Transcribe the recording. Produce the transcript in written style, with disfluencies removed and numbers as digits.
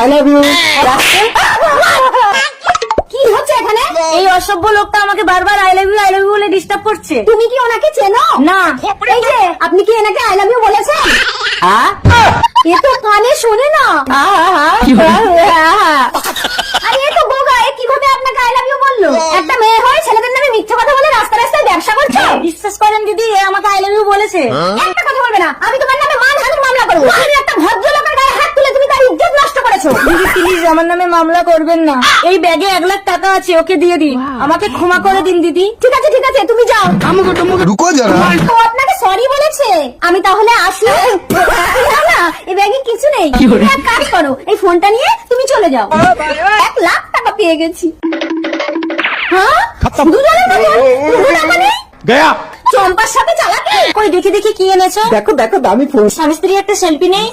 I love you. কি হচ্ছে এখানে? এই অসভ্য লোকটা আমাকে বারবার আই লাভ ইউ বলে ডিস্টার্ব করছে। তুমি কি ওনাকে চেনো? না। এই যে আপনি কি এনাকে আই লাভ ইউ বলেছেন? এ তো কানে শোনে না। আরে এ তো বোকা, এ কিভাবে আপনাকে আই লাভ ইউ বললো? একটা মেয়ে হয় ছেলেদের নামে মিথ্যা কথা বলে রাস্তায় রাস্তায় ব্যবসা করছো? বিশ্বাস করেন দিদি, এ আমাকে আই লাভ ইউ বলেছে। একটা কথা বলবে না, আমি তোমার নামে মানহানির মামলা করবো। তুমি একটা ভদ্রলোকের গায়ে হাত তুলে তুমি তার ইজ্জত নষ্ট করেছো। দিদি প্লিজ আমার নামে মামলা করবেন না। এই ব্যাগে 1 লাখ টাকা আছে, ওকে দিয়ে দিন। আমাকে ক্ষমা করে দিন দিদি। ঠিক আছে তুমি যাও। रुको जरा। ও আপনাকে সরি বলেছে। আমি তাহলে আসি। না না, এই ব্যাগে কিছু নেই। তুমি এক কাজ করো, এই ফোনটা নিয়ে তুমি চলে যাও। 1 লাখ টাকা পেয়ে গেছি। হ্যাঁ, দুজনের মধ্যে কোনো টাকা নেই। गया। চম্পার সাথে চালাকি। কই দেখি কি এনেছো। দেখো দামি ফোন। স্বামী স্ত্রী একটা সেলফি নেই।